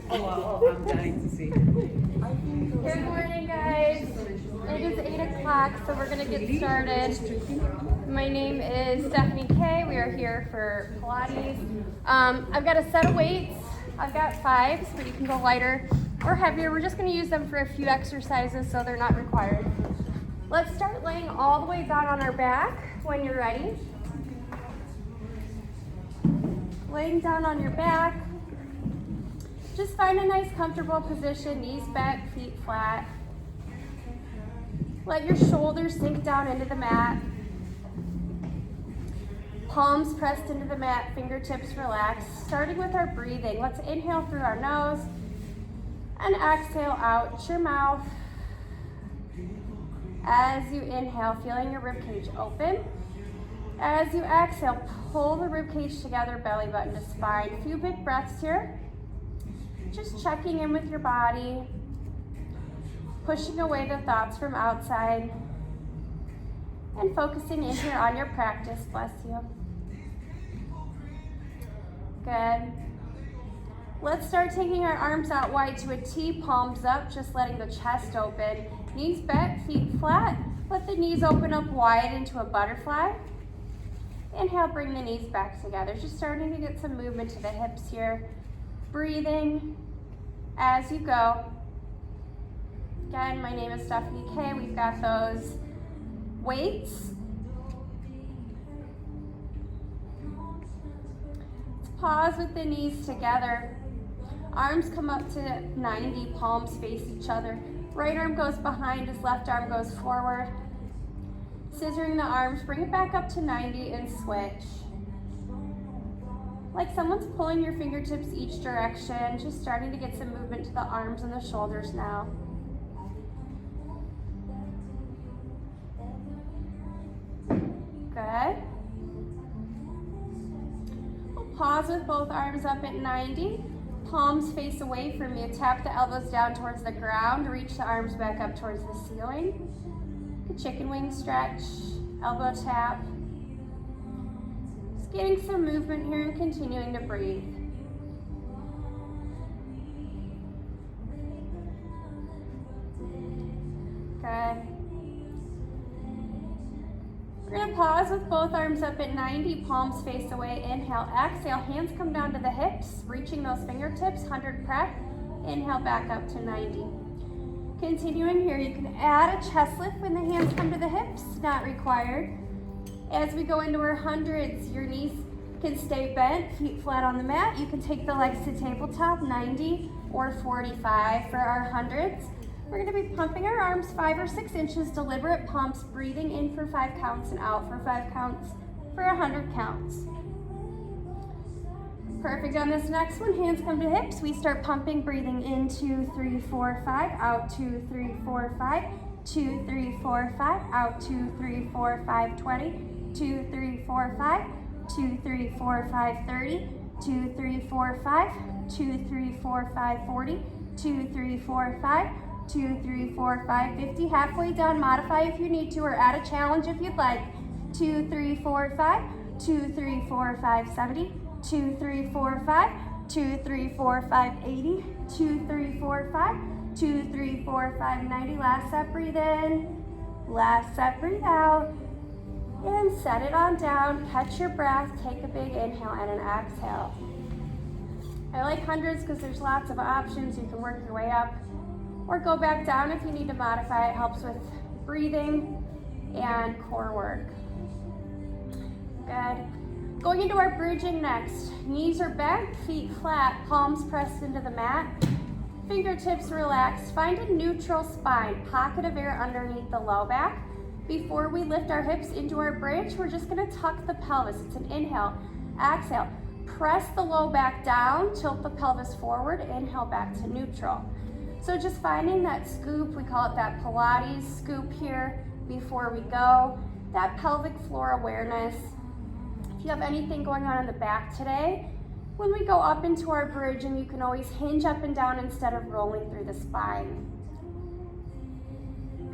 Oh, I'm dying to see. Good morning, guys. It is 8 o'clock, so we're going to get started. My name is Stephanie Kay. We are here for Pilates. I've got a set of weights. I've got 5, but you can go lighter or heavier. We're just going to use them for a few exercises, so they're not required. Let's start laying all the way down on our back when you're ready. Laying down on your back. Just find a nice comfortable position, knees bent, feet flat. Let your shoulders sink down into the mat. Palms pressed into the mat, fingertips relaxed. Starting with our breathing, let's inhale through our nose and exhale out your mouth. As you inhale, feeling your ribcage open. As you exhale, pull the ribcage together, belly button to spine. A few big breaths here. Just checking in with your body, pushing away the thoughts from outside, and focusing in here on your practice. Bless you. Good. Let's start taking our arms out wide to a T, palms up, just letting the chest open. Knees bent, feet flat. Let the knees open up wide into a butterfly. Inhale, bring the knees back together. Just starting to get some movement to the hips here. Breathing as you go. Again, my name is Stephanie Kay. We've got those weights. Let's pause with the knees together. Arms come up to 90, palms face each other. Right arm goes behind as left arm goes forward. Scissoring the arms, bring it back up to 90 and switch. Like someone's pulling your fingertips each direction, just starting to get some movement to the arms and the shoulders now. Good. We'll pause with both arms up at 90. Palms face away from you. Tap the elbows down towards the ground. Reach the arms back up towards the ceiling. Chicken wing stretch, elbow tap. Just getting some movement here and continuing to breathe. Good. We're going to pause with both arms up at 90, palms face away. Inhale, exhale, hands come down to the hips, reaching those fingertips, 100 breath. Inhale, back up to 90. Continuing here, you can add a chest lift when the hands come to the hips, not required. As we go into our hundreds, your knees can stay bent, feet flat on the mat. You can take the legs to tabletop, 90 or 45 for our hundreds. We're gonna be pumping our arms 5 or 6 inches, deliberate pumps, breathing in for 5 counts and out for 5 counts for 100 counts. Perfect. On this next one, hands come to hips. We start pumping, breathing in 2, 3, 4, 5, out 2, 3, 4, 5, 2, 3, 4, 5, out 2, 3, 4, 5, 20, 2, 3, 4, 5, 2, 3, 4, 5, 30, 2, 3, 4, 5, 2, 3, 4, 5, 40, 2, 3, 4, 5, 2, 3, 4, 5, 50. Halfway down, modify if you need to, or add a challenge if you'd like. 2, 3, 4, 5, 2, 3, 4, 5, 70, 2, 3, 4, 5, 2, 3, 4, 5, 80, 2, 3, 4, 5, 2, 3, 4, 5, 90. Last set, breathe in. Last set, breathe out. And set it on down. Catch your breath. Take a big inhale and an exhale. I like hundreds because there's lots of options. You can work your way up or go back down if you need to modify. It helps with breathing and core work. Good. Going into our bridging next. Knees are bent, feet flat, palms pressed into the mat. Fingertips relaxed. Find a neutral spine, pocket of air underneath the low back. Before we lift our hips into our bridge, we're just gonna tuck the pelvis. It's an inhale, exhale. Press the low back down, tilt the pelvis forward, inhale back to neutral. So just finding that scoop, we call it that Pilates scoop here before we go. That pelvic floor awareness. If you have anything going on in the back today, when we go up into our bridge, and you can always hinge up and down instead of rolling through the spine.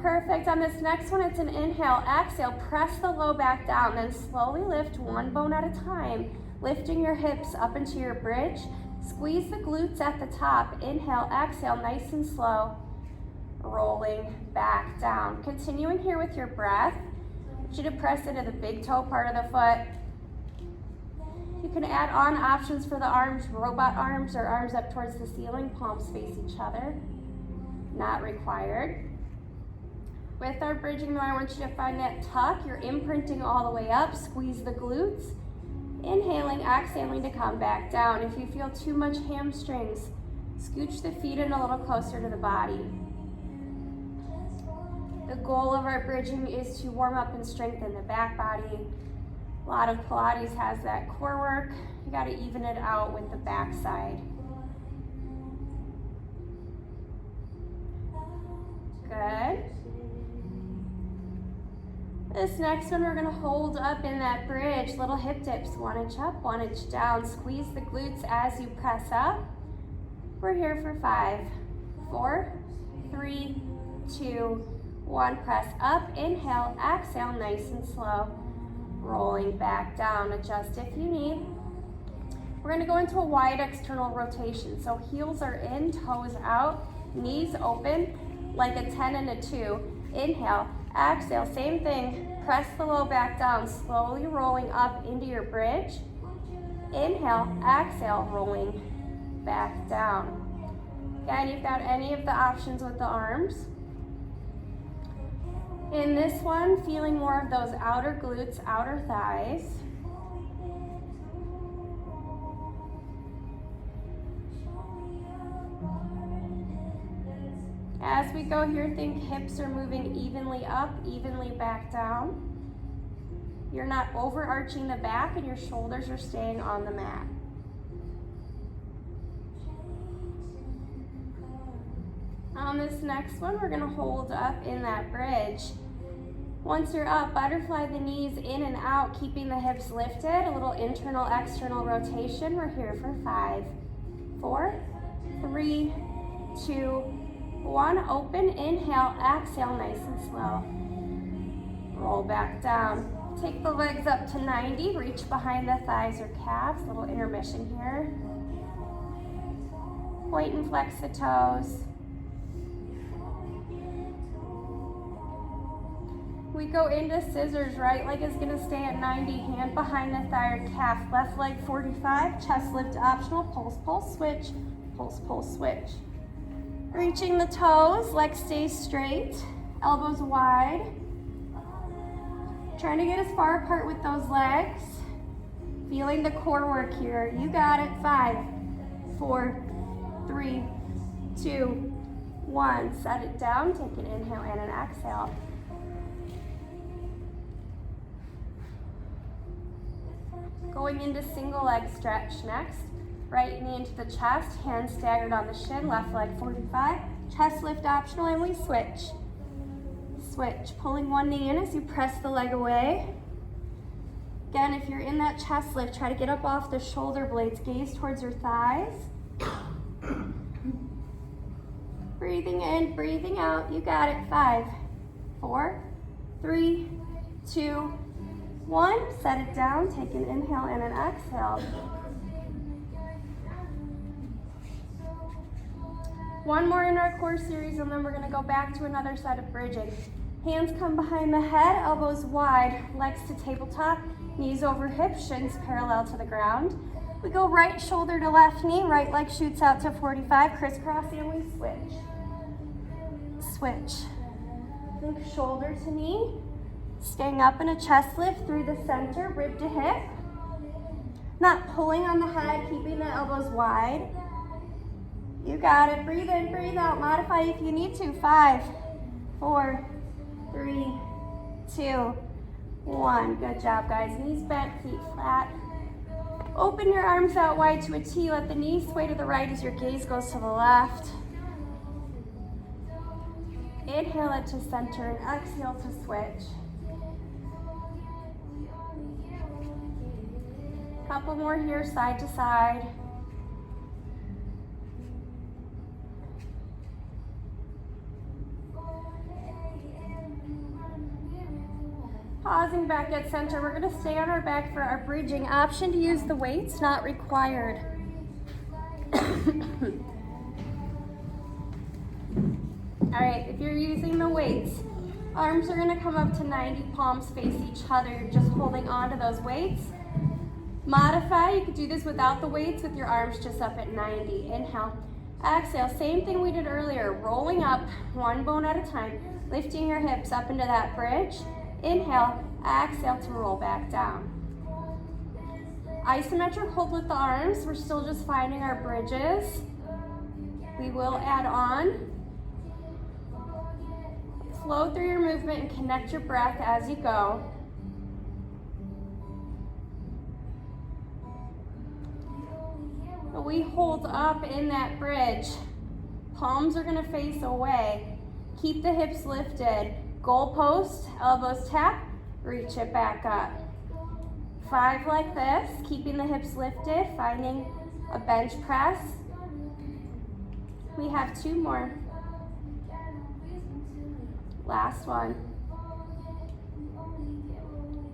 Perfect. On this next one, it's an inhale, exhale, press the low back down, then slowly lift one bone at a time, lifting your hips up into your bridge. Squeeze the glutes at the top. Inhale, exhale, nice and slow. Rolling back down. Continuing here with your breath. I want you to press into the big toe part of the foot. You can add on options for the arms, robot arms or arms up towards the ceiling, palms face each other. Not required. With our bridging though, I want you to find that tuck. You're imprinting all the way up. Squeeze the glutes. Inhaling, exhaling to come back down. If you feel too much hamstrings, scooch the feet in a little closer to the body. The goal of our bridging is to warm up and strengthen the back body. A lot of Pilates has that core work. You got to even it out with the back side. Good. This next one we're going to hold up in that bridge, little hip dips, 1 inch up, 1 inch down. Squeeze the glutes as you press up. We're here for 5, 4, 3, 2, 1. Press up, inhale, exhale, nice and slow. Rolling back down, adjust if you need. We're going to go into a wide external rotation. So heels are in, toes out, knees open, like a 10 and a 2. Inhale, exhale, same thing. Press the low back down, slowly rolling up into your bridge. Inhale, exhale, rolling back down. Again, you've got any of the options with the arms. In this one, feeling more of those outer glutes, outer thighs. As we go here, think hips are moving evenly up, evenly back down. You're not overarching the back and your shoulders are staying on the mat. On this next one, we're gonna hold up in that bridge. Once you're up, butterfly the knees in and out, keeping the hips lifted. A little internal, external rotation. We're here for 5, 4, 3, 2, 1. Open, inhale, exhale, nice and slow. Roll back down. Take the legs up to 90. Reach behind the thighs or calves. Little intermission here. Point and flex the toes. We go into scissors. Right leg is gonna stay at 90, hand behind the thigh or calf. Left leg 45, chest lift optional. Pulse, pulse, switch. Pulse, pulse, switch. Reaching the toes, legs stay straight, elbows wide. Trying to get as far apart with those legs. Feeling the core work here. You got it. 5, 4, 3, 2, 1. Set it down, take an inhale and an exhale. Going into single leg stretch next. Right knee into the chest, hands staggered on the shin, left leg 45. Chest lift optional, and we switch. Switch, pulling one knee in as you press the leg away. Again, if you're in that chest lift, try to get up off the shoulder blades, gaze towards your thighs. Breathing in, breathing out, you got it. 5, 4, 3, 2, 1. Set it down, take an inhale and an exhale. One more in our core series, and then we're gonna go back to another set of bridging. Hands come behind the head, elbows wide, legs to tabletop, knees over hips, shins parallel to the ground. We go right shoulder to left knee, right leg shoots out to 45, crisscross, and we switch. Switch. Think shoulder to knee, staying up in a chest lift through the center, rib to hip. Not pulling on the head, keeping the elbows wide. You got it. Breathe in, breathe out. Modify if you need to. 5, 4, 3, 2, 1. Good job, guys. Knees bent, feet flat. Open your arms out wide to a T. Let the knees sway to the right as your gaze goes to the left. Inhale it to center and exhale to switch. Couple more here, side to side. Pausing back at center, we're gonna stay on our back for our bridging. Option to use the weights, not required. All right, if you're using the weights, arms are gonna come up to 90, palms face each other. You're just holding on to those weights. Modify, you could do this without the weights with your arms just up at 90. Inhale, exhale, same thing we did earlier, rolling up one bone at a time, lifting your hips up into that bridge. Inhale, exhale to roll back down. Isometric hold with the arms, we're still just finding our bridges. We will add on. Flow through your movement and connect your breath as you go. We hold up in that bridge. Palms are gonna face away. Keep the hips lifted. Goalpost, elbows tap, reach it back up. 5 like this, keeping the hips lifted, finding a bench press. We have 2 more. Last one.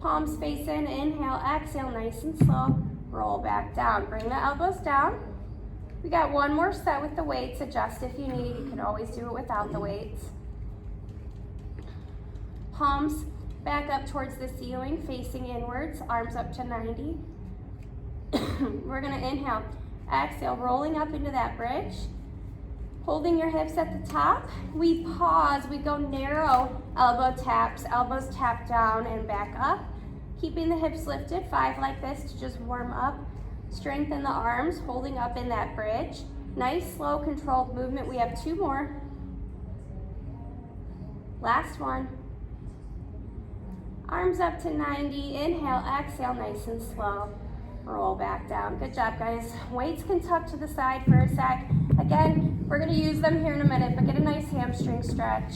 Palms face in, inhale, exhale, nice and slow. Roll back down, bring the elbows down. We got 1 more set with the weights. Adjust if you need, you can always do it without the weights. Palms back up towards the ceiling, facing inwards, arms up to 90. We're gonna inhale, exhale, rolling up into that bridge. Holding your hips at the top, we pause, we go narrow, elbow taps, elbows tap down and back up. Keeping the hips lifted, 5 like this to just warm up. Strengthen the arms, holding up in that bridge. Nice, slow, controlled movement. We have 2 more. Last one. Arms up to 90, inhale, exhale, nice and slow. Roll back down. Good job, guys. Weights can tuck to the side for a sec. Again, we're gonna use them here in a minute, but get a nice hamstring stretch.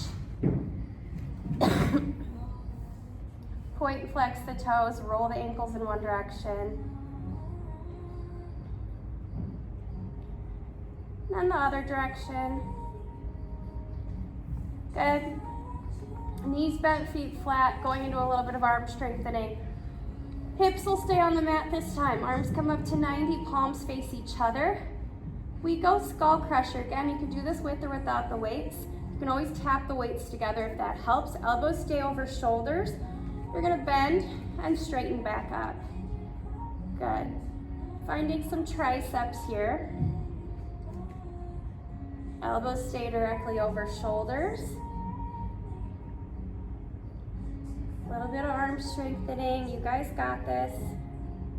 Point and flex the toes, roll the ankles in one direction. And then the other direction. Good. Knees bent, feet flat, going into a little bit of arm strengthening. Hips will stay on the mat this time. Arms come up to 90, palms face each other. We go skull crusher. Again, you can do this with or without the weights. You can always tap the weights together if that helps. Elbows stay over shoulders. You're gonna bend and straighten back up. Good. Finding some triceps here. Elbows stay directly over shoulders. A little bit of arm strengthening. You guys got this.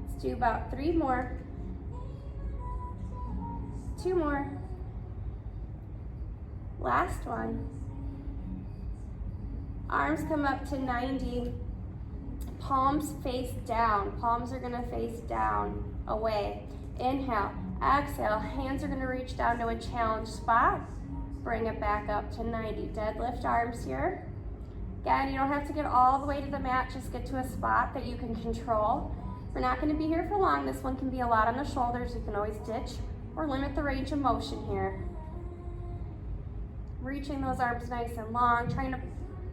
Let's do about 3 more. 2 more. Last one. Arms come up to 90. Palms face down. Palms are gonna face down, away. Inhale, exhale. Hands are gonna reach down to a challenge spot. Bring it back up to 90. Deadlift arms here. Again, you don't have to get all the way to the mat, just get to a spot that you can control. We're not gonna be here for long. This one can be a lot on the shoulders. You can always ditch or limit the range of motion here. Reaching those arms nice and long, trying to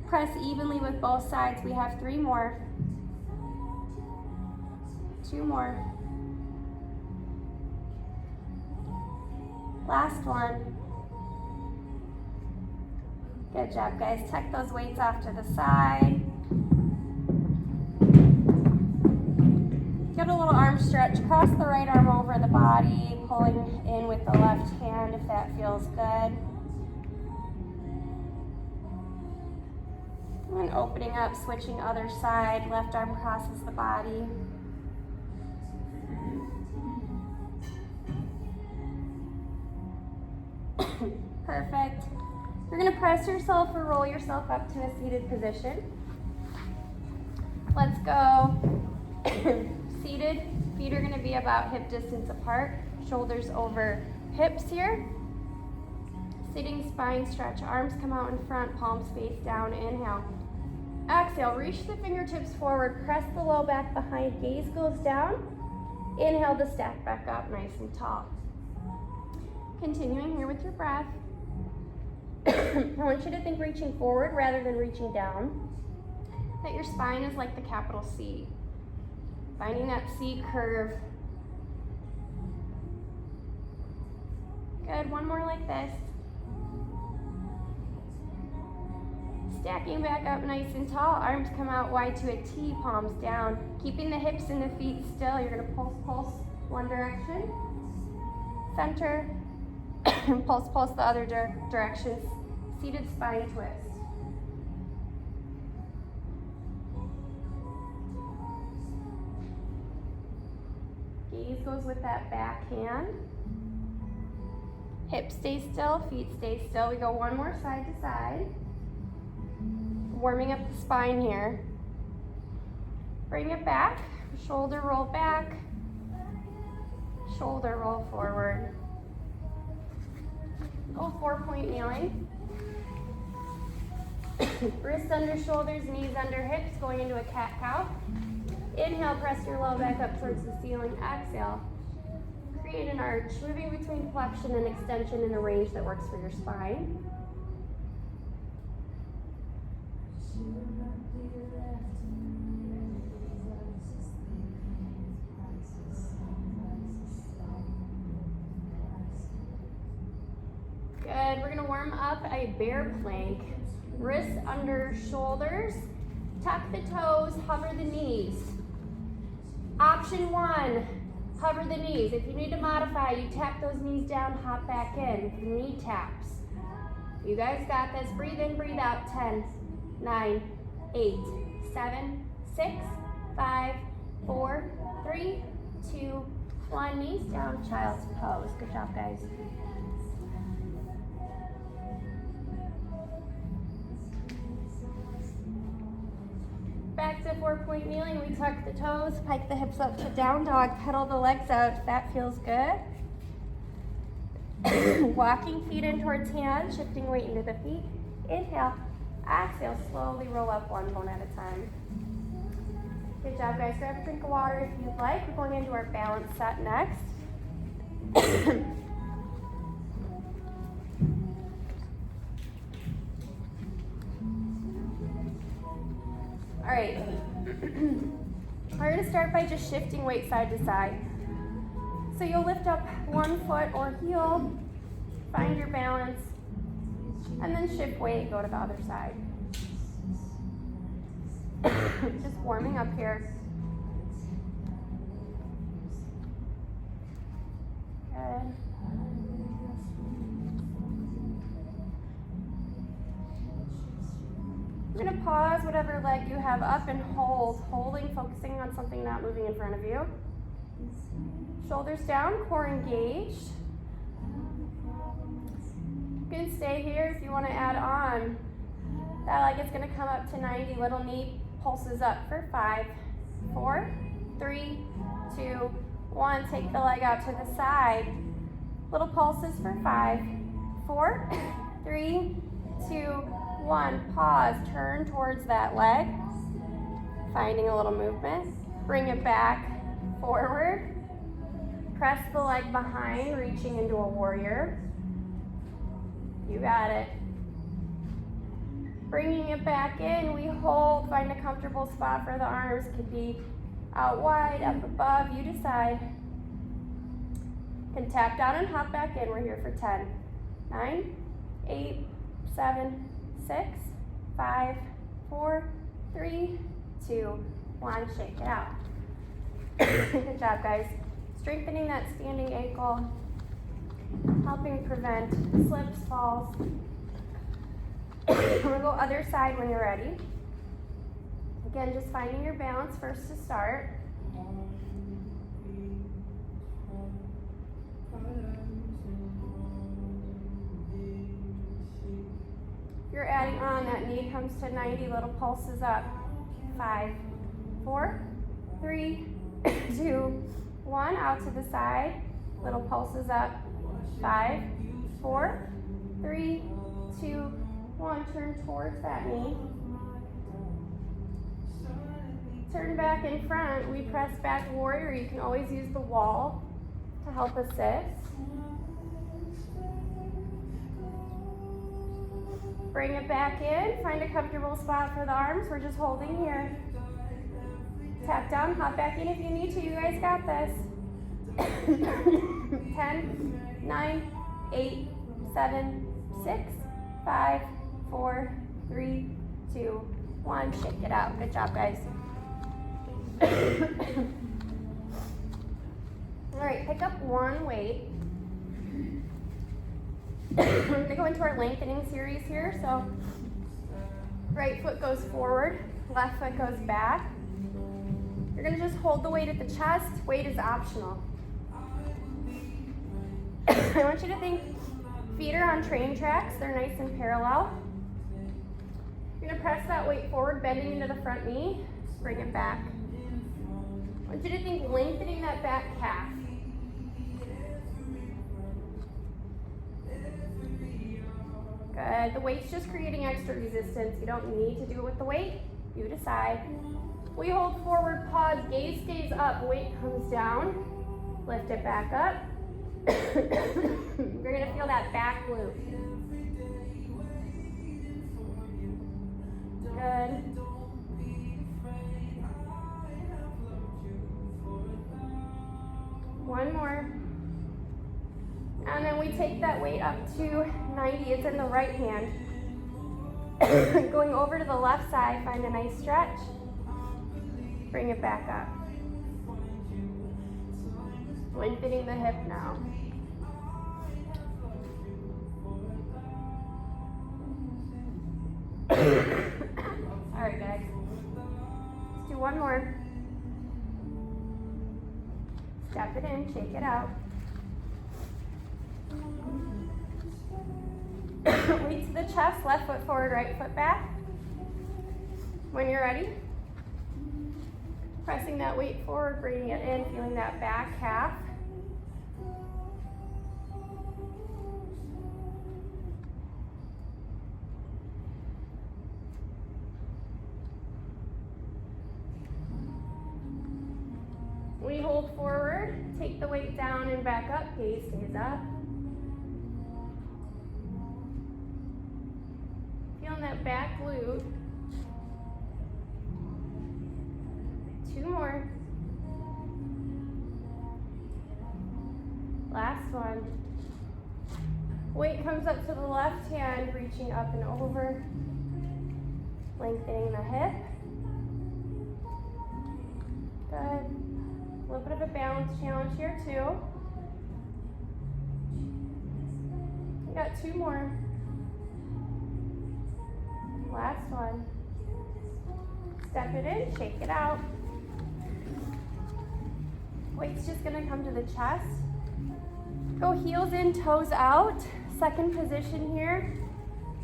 press evenly with both sides. We have 3 more. 2 more. Last one. Good job, guys. Tuck those weights off to the side. Get a little arm stretch. Cross the right arm over the body, pulling in with the left hand if that feels good. And opening up, switching other side. Left arm crosses the body. Perfect. You're gonna press yourself or roll yourself up to a seated position. Let's go. Seated, feet are gonna be about hip distance apart, shoulders over hips here. Sitting spine stretch, arms come out in front, palms face down, inhale. Exhale, reach the fingertips forward, press the low back behind, gaze goes down. Inhale to stack back up nice and tall. Continuing here with your breath. I want you to think reaching forward rather than reaching down. That your spine is like the capital C. Finding that C curve. Good, one more like this. Stacking back up nice and tall, arms come out wide to a T, palms down. Keeping the hips and the feet still, you're gonna pulse, pulse one direction. Center, pulse, pulse the other direction. Seated spine twist. Gaze goes with that back hand. Hips stay still, feet stay still. We go one more side to side. Warming up the spine here. Bring it back, shoulder roll back, shoulder roll forward. Go 4-point kneeling. Wrists under shoulders, knees under hips, going into a cat-cow. Inhale, press your low back up towards the ceiling. Exhale, create an arch, moving between flexion and extension in a range that works for your spine. Good, we're gonna warm up a bear plank. Wrists under shoulders, tuck the toes, hover the knees. Option one, hover the knees. If you need to modify, you tap those knees down, hop back in. Knee taps. You guys got this. Breathe in, breathe out. 10, 9, 8, 7, 6, 5, 4, 3, 2, 1. Knees down, child's pose. Good job, guys. Back to 4-point kneeling. We tuck the toes, pike the hips up to down dog, pedal the legs out. That feels good. Walking feet in towards hands, shifting weight into the feet. Inhale, exhale, slowly roll up one bone at a time. Good job, guys. Grab a drink of water if you'd like. We're going into our balance set next. All right, we're gonna start by just shifting weight side to side. So you'll lift up one foot or heel, find your balance, and then shift weight, go to the other side. Just warming up here. Good. You're gonna pause whatever leg you have up and hold, focusing on something not moving in front of you. Shoulders down, core engaged. You can stay here if you want to add on. That leg is gonna come up to 90, little knee pulses up for 5, 4, 3, 2, 1. Take the leg out to the side. Little pulses for 5, 4, 3, 2, 1. Pause, turn towards that leg. Finding a little movement. Bring it back, forward. Press the leg behind, reaching into a warrior. You got it. Bringing it back in, we hold, find a comfortable spot for the arms. Could be out wide, up above, you decide. Can tap down and hop back in. We're here for 10, 9, 8, 7, 6, 5, 4, 3, 2, 1. Shake it out. Good job, guys. Strengthening that standing ankle, helping prevent slips, falls. We'll go other side when you're ready. Again, just finding your balance first to start. If you're adding on, that knee comes to 90, little pulses up. 5, 4, 3, 2, 1. Out to the side, little pulses up. 5, 4, 3, 2, 1. Turn towards that knee. Turn back in front. We press back warrior. You can always use the wall to help assist. Bring it back in. Find a comfortable spot for the arms. We're just holding here. Tap down, hop back in if you need to. You guys got this. 10, 9, 8, 7, 6, 5, 4, 3, 2, 1. Shake it out. Good job, guys. All right, pick up one weight. We're going to go into our lengthening series here. So right foot goes forward, left foot goes back. You're going to just hold the weight at the chest. Weight is optional. I want you to think feet are on train tracks. They're nice and parallel. You're going to press that weight forward, bending into the front knee. Bring it back. I want you to think lengthening that back calf. Good. The weight's just creating extra resistance. You don't need to do it with the weight. You decide. We hold forward, pause, gaze stays up, weight comes down. Lift it back up. You're going to feel that back loop. Good. One more. And then we take that weight up to 90. It's in the right hand. Going over to the left side, find a nice stretch. Bring it back up. Lengthening the hip now. All right, guys. Let's do one more. Step it in, shake it out. Weight to the chest, left foot forward, right foot back. When you're ready, pressing that weight forward, bringing it in, feeling that back calf. We hold forward, take the weight down and back up, gaze stays up. Feeling that back glute. Two more. Last one. Weight comes up to the left hand, reaching up and over. Lengthening the hip. Good. A little bit of a balance challenge here too. We got two more. Last one. Step it in, shake it out. Weight's just gonna come to the chest. Go heels in, toes out. Second position here.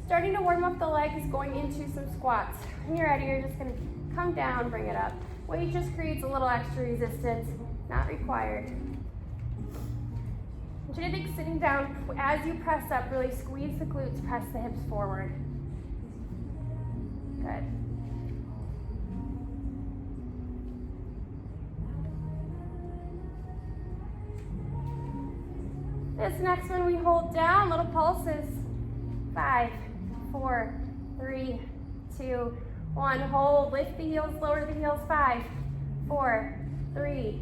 Starting to warm up the legs, going into some squats. When you're ready, you're just gonna come down, bring it up. Weight just creates a little extra resistance, not required. I want you to think sitting down, as you press up, really squeeze the glutes, press the hips forward. Good. This next one we hold down, little pulses. 5, 4, 3, 2, 1. Hold, lift the heels, lower the heels. 5, 4, 3,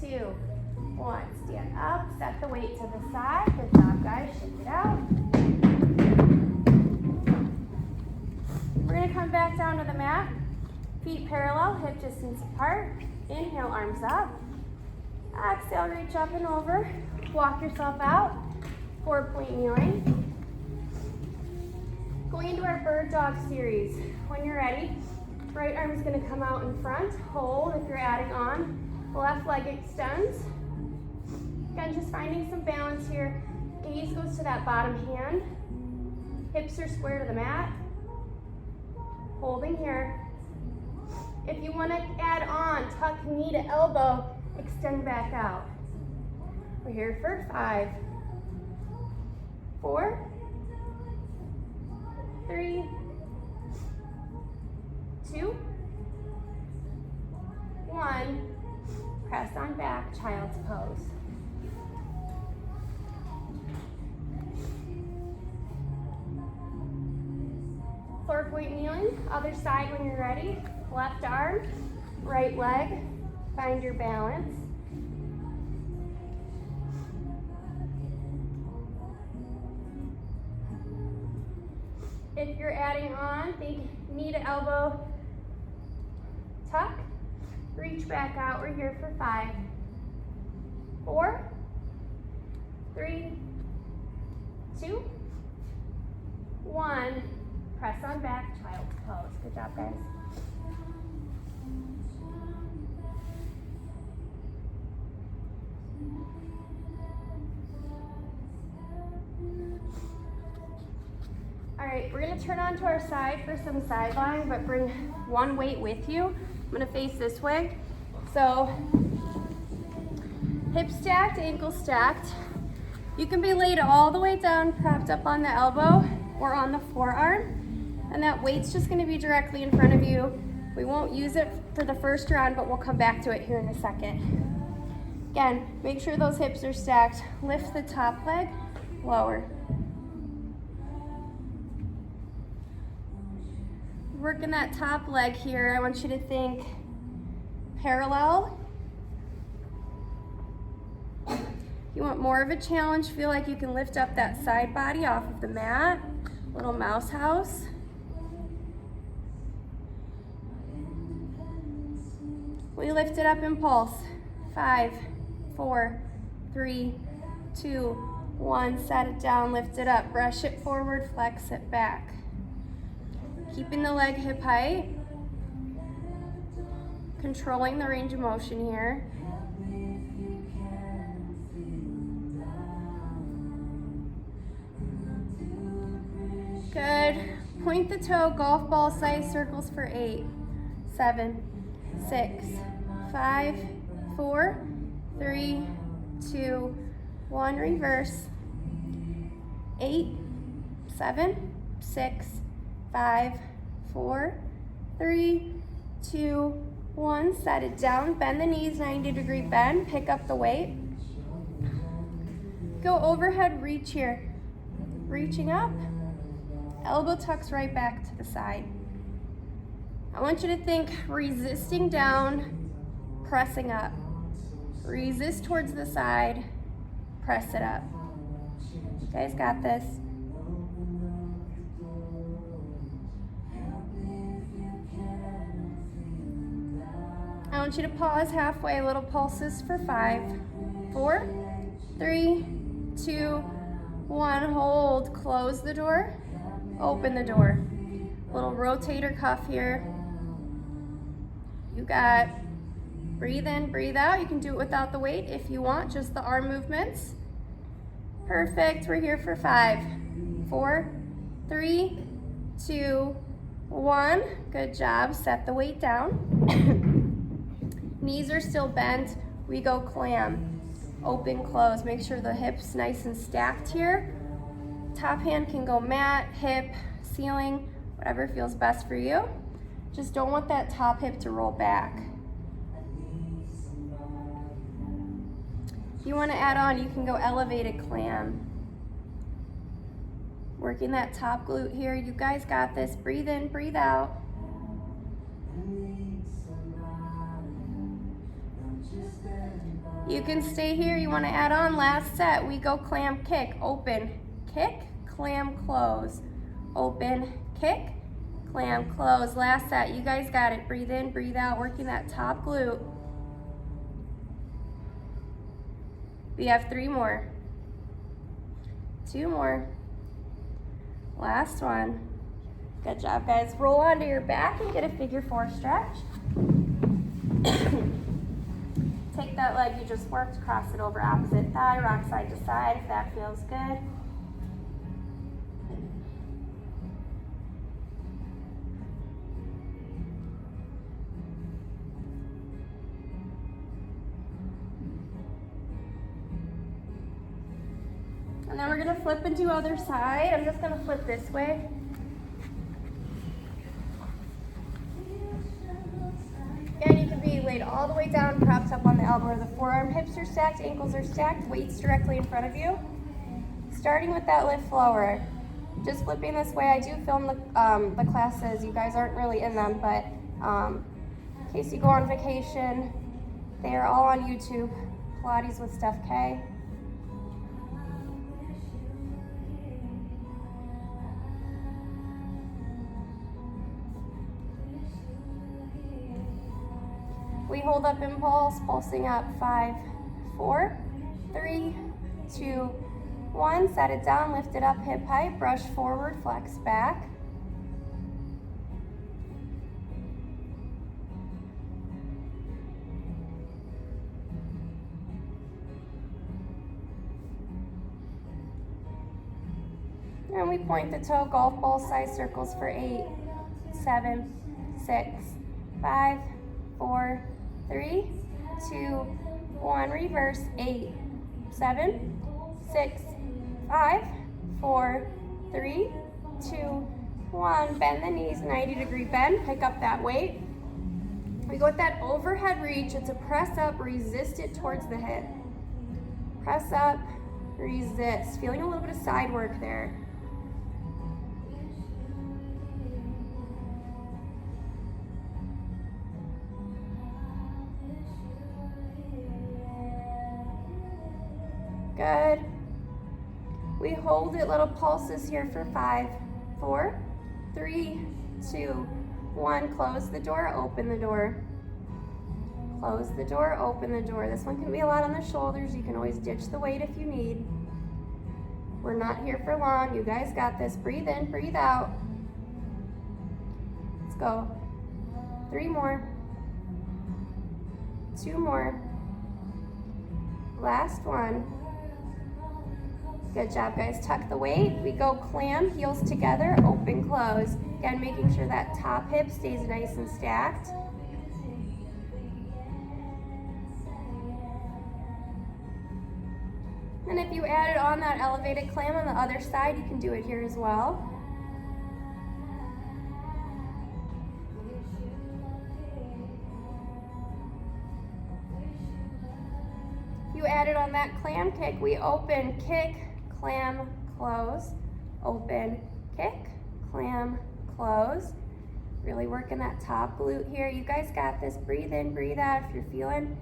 2, 1. Stand up, set the weight to the side. Good job, guys. Shake it out. We're going to come back down to the mat. Feet parallel, hip distance apart. Inhale, arms up. Exhale, reach up and over. Walk yourself out. 4-point kneeling. Going into our bird dog series. When you're ready, right arm is going to come out in front. Hold if you're adding on. Left leg extends. Again, just finding some balance here. Gaze goes to that bottom hand. Hips are square to the mat. Holding here. If you want to add on, tuck knee to elbow, extend back out. We're here for 5, 4, 3, 2, 1. Press on back, child's pose. Four-point kneeling, other side when you're ready. Left arm, right leg, find your balance. If you're adding on, think knee to elbow tuck. Reach back out. We're here for 5, 4, 3, 2, 1. Press on back, child's pose. Good job, guys. All right, we're gonna turn onto our side for some side lying, but bring one weight with you. I'm gonna face this way. So, hips stacked, ankles stacked. You can be laid all the way down, propped up on the elbow or on the forearm. And that weight's just gonna be directly in front of you. We won't use it for the first round, but we'll come back to it here in a second. Again, make sure those hips are stacked. Lift the top leg, lower. Working that top leg here, I want you to think parallel. You want more of a challenge, feel like you can lift up that side body off of the mat. Little mouse house. We lift it up in pulse. 5, 4, 3, 2, 1. Set it down, lift it up. Brush it forward, flex it back. Keeping the leg hip height. Controlling the range of motion here. Good. Point the toe, golf ball size circles for 8, 7, 6, 5, 4, 3, 2, 1. Reverse. 8, 7, 6, 5, 4, 3, 2, 1. Set it down. Bend the knees, 90-degree bend. Pick up the weight. Go overhead reach here. Reaching up. Elbow tucks right back to the side. I want you to think resisting down, pressing up. Resist towards the side, press it up. You guys got this. I want you to pause halfway, little pulses for 5, 4, 3, 2, 1. Hold, close the door, open the door. Little rotator cuff here. You got, breathe in, breathe out. You can do it without the weight if you want, just the arm movements. Perfect, we're here for 5, 4, 3, 2, 1. Good job, set the weight down. Knees are still bent, we go clam. Open, close, make sure the hips nice and stacked here. Top hand can go mat, hip, ceiling, whatever feels best for you. Just don't want that top hip to roll back. If you want to add on, you can go elevated clam. Working that top glute here. You guys got this. Breathe in, breathe out. You can stay here. You want to add on, last set. We go clam, kick, open, kick, clam, close. Open, kick, clam, close. Last set. You guys got it. Breathe in, breathe out. Working that top glute. We have 3 more. 2 more. Last one. Good job, guys. Roll onto your back and get a figure 4 stretch. Take that leg you just worked, cross it over opposite thigh, rock side to side if that feels good. And then we're gonna flip and do other side. I'm just gonna flip this way. Again, you can be laid all the way down, propped up on the elbow or the forearm. Hips are stacked, ankles are stacked, weights directly in front of you. Starting with that lift lower. Just flipping this way. I do film the classes. You guys aren't really in them, but in case you go on vacation, they are all on YouTube. Pilates with Steph K. We hold up impulse, pulsing up, 5, 4, 3, 2, 1. Set it down, lift it up, hip height, brush forward, flex back. And we point the toe, golf ball size circles for 8, 7, 6, 5, 4, 3, 2, 1. Reverse, 8, 7, 6, 5, 4, 3, 2, 1. Bend the knees, 90-degree bend. Pick up that weight. We go with that overhead reach. It's a press up, resist it towards the hip. Press up, resist. Feeling a little bit of side work there. Good. We hold it, little pulses here for 5, 4, 3, 2, 1. Close the door, open the door. Close the door, open the door. This one can be a lot on the shoulders. You can always ditch the weight if you need. We're not here for long. You guys got this. Breathe in, breathe out. Let's go. 3 more. 2 more. Last one. Good job, guys. Tuck the weight. We go clam, heels together, open, close. Again, making sure that top hip stays nice and stacked. And if you added on that elevated clam on the other side, you can do it here as well. You added on that clam kick. We open, kick, clam, close, open, kick, clam, close. Really working that top glute here. You guys got this. Breathe in, breathe out. If you're feeling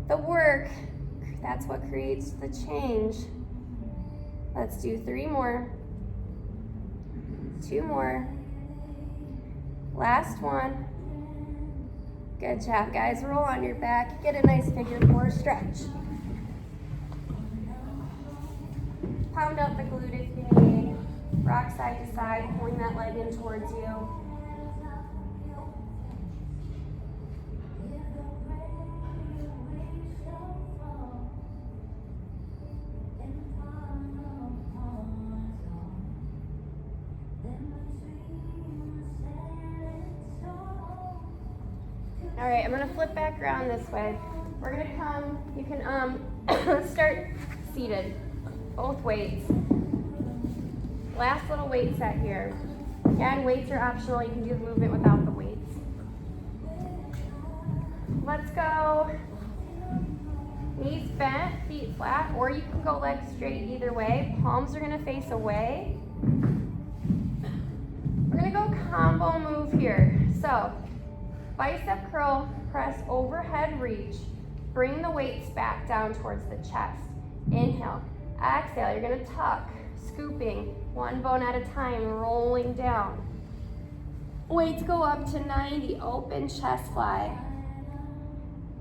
the work, that's what creates the change. Let's do 3 more. 2 more. Last one. Good job, guys. Roll on your back. Get a nice figure 4 stretch. Pound out the glute if you need. Rock side to side, pulling that leg in towards you. All right, I'm gonna flip back around this way. We're gonna come, you can start seated, both weights. Last little weight set here. Again, weights are optional. You can do the movement without the weights. Let's go knees bent, feet flat, or you can go legs straight either way. Palms are gonna face away. We're gonna go combo move here. So, bicep curl, press overhead reach. Bring the weights back down towards the chest. Inhale, exhale, you're gonna tuck, scooping, one bone at a time, rolling down. Weights go up to 90, open chest fly.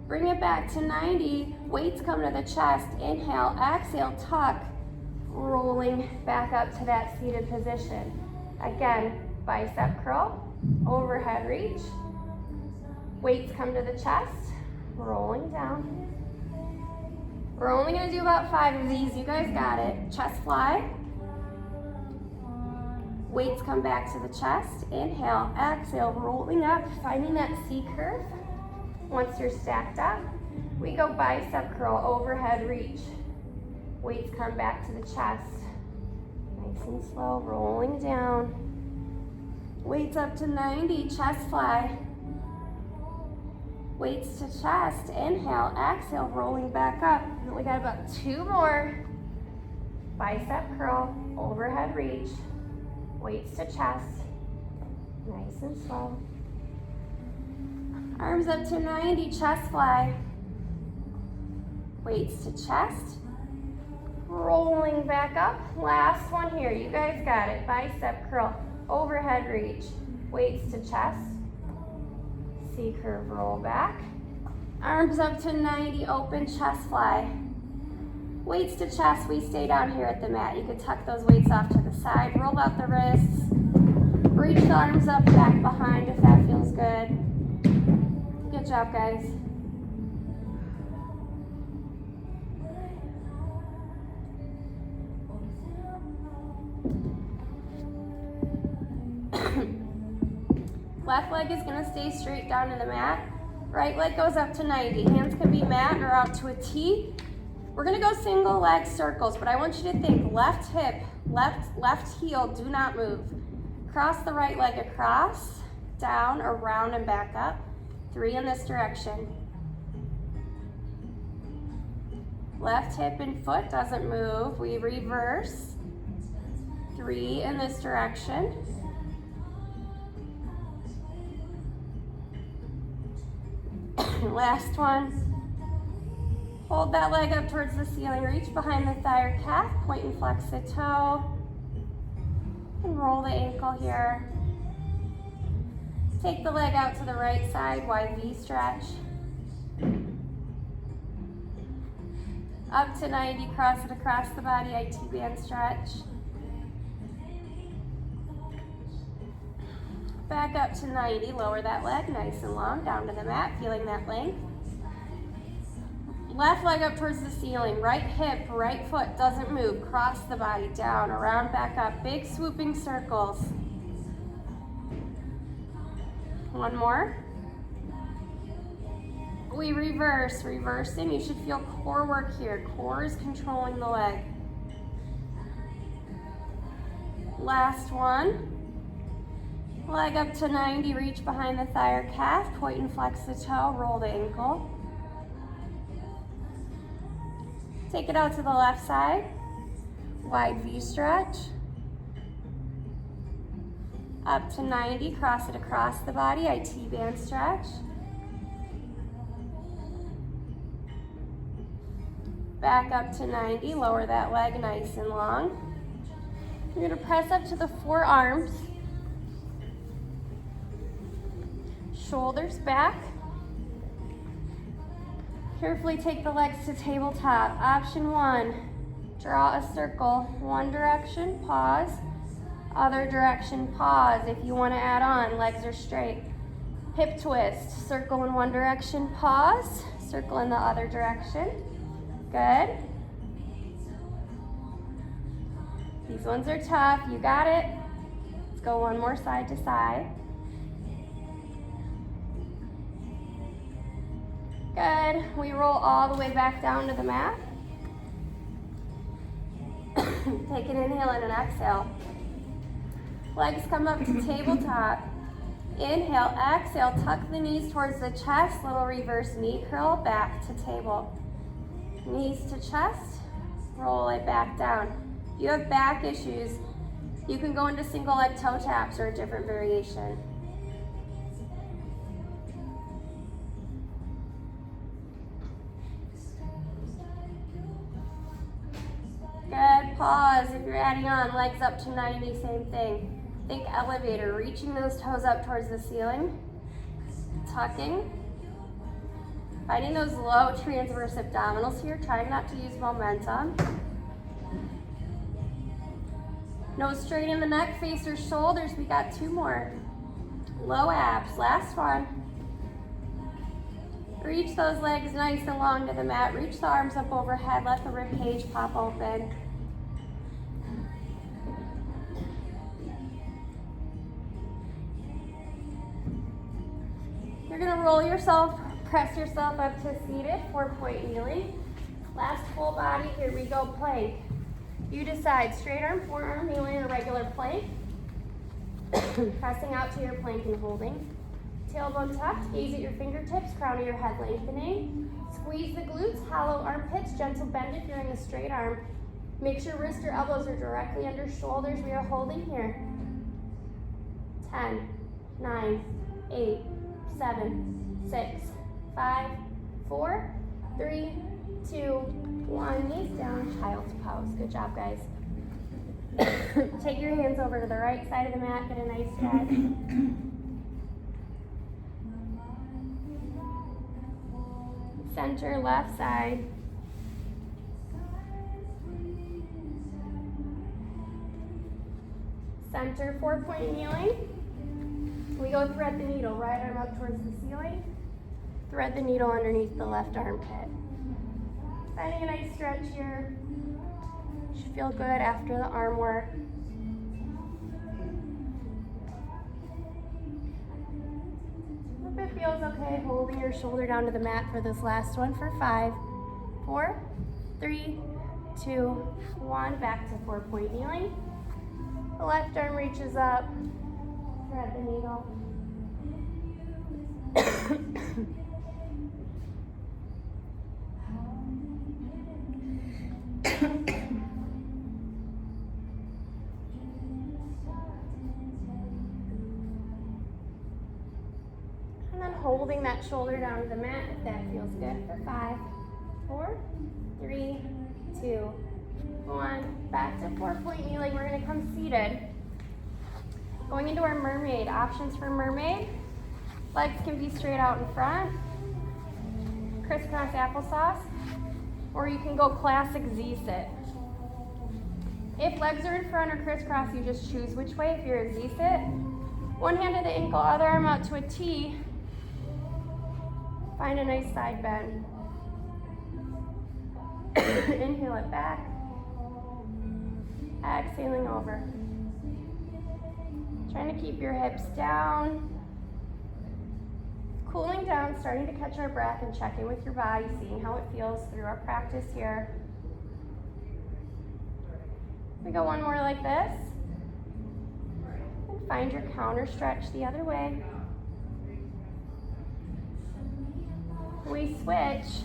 Bring it back to 90, weights come to the chest. Inhale, exhale, tuck, rolling back up to that seated position. Again, bicep curl, overhead reach. Weights come to the chest, rolling down. We're only gonna do about 5 of these. You guys got it. Chest fly. Weights come back to the chest. Inhale, exhale, rolling up, finding that C curve. Once you're stacked up, we go bicep curl, overhead reach. Weights come back to the chest. Nice and slow, rolling down. Weights up to 90, chest fly. Weights to chest, inhale, exhale, rolling back up. We got about 2 more. Bicep curl, overhead reach. Weights to chest, nice and slow. Arms up to 90, chest fly. Weights to chest, rolling back up. Last one here, you guys got it. Bicep curl, overhead reach. Weights to chest, C curve, roll back. Arms up to 90, open chest fly. Weights to chest, we stay down here at the mat. You could tuck those weights off to the side, roll out the wrists. Reach the arms up, back behind if that feels good. Good job, guys. Left leg is gonna stay straight down to the mat. Right leg goes up to 90. Hands can be mat or out to a T. We're gonna go single leg circles, but I want you to think left hip, left heel, do not move. Cross the right leg across, down, around, and back up. 3 in this direction. Left hip and foot doesn't move. We reverse. 3 in this direction. Last one. Hold that leg up towards the ceiling. Reach behind the thigh or calf. Point and flex the toe. And roll the ankle here. Take the leg out to the right side, wide V stretch. Up to 90, cross it across the body, IT band stretch. Back up to 90, lower that leg, nice and long, down to the mat, feeling that length. Left leg up towards the ceiling, right hip, right foot doesn't move. Cross the body, down, around, back up. Big swooping circles. One more. We reverse, reversing. You should feel core work here. Core is controlling the leg. Last one. Leg up to 90, reach behind the thigh or calf. Point and flex the toe, roll the ankle. Take it out to the left side, wide V stretch. Up to 90, cross it across the body, IT band stretch. Back up to 90, lower that leg nice and long. You're gonna press up to the forearms. Shoulders back. Carefully take the legs to tabletop. Option 1, draw a circle. One direction, pause. Other direction, pause. If you want to add on, legs are straight. Hip twist, circle in one direction, pause. Circle in the other direction. Good. These ones are tough, you got it. Let's go one more side to side. Good. We roll all the way back down to the mat. Take an inhale and an exhale. Legs come up to tabletop. Inhale, exhale, tuck the knees towards the chest. Little reverse knee curl, back to table. Knees to chest, roll it back down. If you have back issues, you can go into single leg toe taps or a different variation. Good, pause. If you're adding on, legs up to 90, same thing. Think elevator, reaching those toes up towards the ceiling. Tucking. Finding those low transverse abdominals here, trying not to use momentum. Nose straight in the neck, face or shoulders. We got 2 more. Low abs, last one. Reach those legs nice and long to the mat. Reach the arms up overhead. Let the rib cage pop open. You're gonna roll yourself, press yourself up to seated, 4-point kneeling. Last full body, here we go, plank. You decide, straight arm, forearm, kneeling in a regular plank. Pressing out to your plank and holding. Tailbone tucked, gaze at your fingertips, crown of your head lengthening. Squeeze the glutes, hollow armpits, gentle bend if you're in a straight arm. Make sure wrist or elbows are directly under shoulders. We are holding here. 10, 9, 8, 7, 6, 5, 4, 3, 2, 1. Knees down, child's pose. Good job, guys. Take your hands over to the right side of the mat, get a nice stretch. Center, left side. Center, 4-point kneeling. We go thread the needle, right arm up towards the ceiling. Thread the needle underneath the left armpit. Finding a nice stretch here. Should feel good after the arm work. If it feels okay, holding your shoulder down to the mat for this last one for 5, 4, 3, 2, 1. Back to 4-point kneeling. The left arm reaches up. Thread the needle. And then holding that shoulder down to the mat if that feels good for 5, 4, 3, 2, 1. Back to 4-point kneeling. We're going to come seated. Going into our mermaid. Options for mermaid. Legs can be straight out in front. Crisscross applesauce. Or you can go classic Z-sit. If legs are in front or crisscross, you just choose which way. If you're a Z-sit, one hand to the ankle, other arm out to a T. Find a nice side bend. Inhale it back. Exhaling over. Trying to keep your hips down. Cooling down, starting to catch our breath and checking with your body, seeing how it feels through our practice here. We go one more like this. And find your counter stretch the other way. We switch.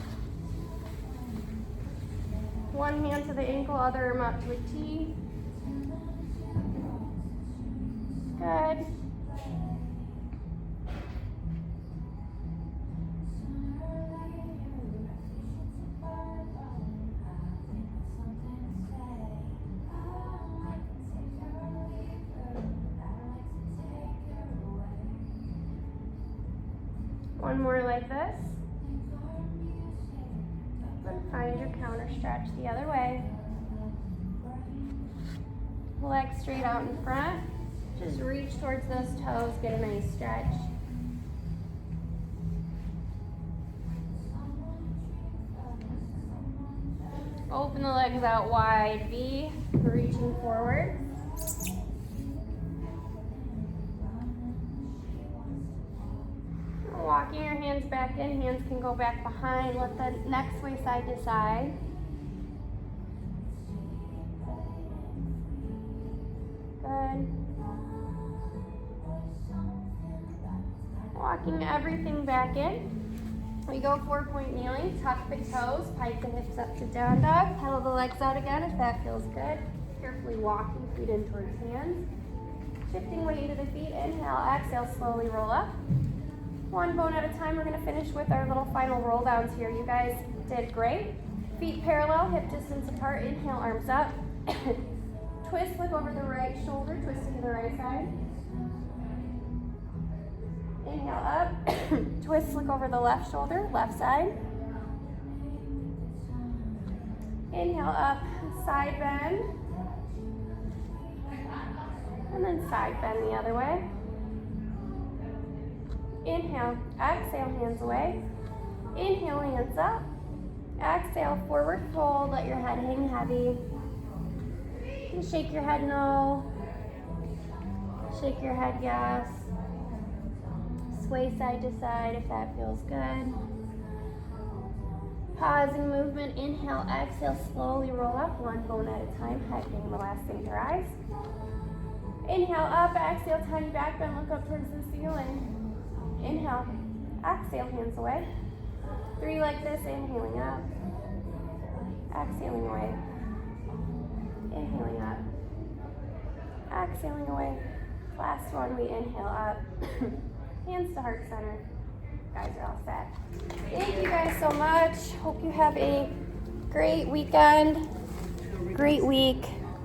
One hand to the ankle, other arm up to a T. Good. One more like this. And find your counter stretch the other way. Legs straight out in front. Just reach towards those toes, get a nice stretch. Open the legs out wide, V, reaching forward. Walking your hands back in, hands can go back behind. Let the neck sway side to side. Good. Walking everything back in. We go 4-point kneeling, tuck the toes, pike the hips up to down dog, pedal the legs out again if that feels good. Carefully walking feet in towards hands. Shifting weight into the feet, inhale, exhale, slowly roll up. One bone at a time. We're going to finish with our little final roll downs here. You guys did great. Feet parallel, hip distance apart. Inhale, arms up. Twist, look over the right shoulder, twisting to the right side. Inhale up. Twist, look over the left shoulder, left side. Inhale up, side bend. And then side bend the other way. Inhale, exhale, hands away. Inhale, hands up. Exhale, forward fold, let your head hang heavy. And shake your head no. Shake your head yes. Sway side to side if that feels good. Pausing movement, inhale, exhale, slowly roll up, one bone at a time, head getting the last thing to rise. Inhale up, exhale, tiny back bend, look up towards the ceiling. Inhale, exhale, hands away. 3 like this, inhaling up. Exhaling away. Inhaling up. Exhaling away. Last one, we inhale up. Hands to heart center. Guys are all set. Thank you guys so much. Hope you have a great weekend, great week.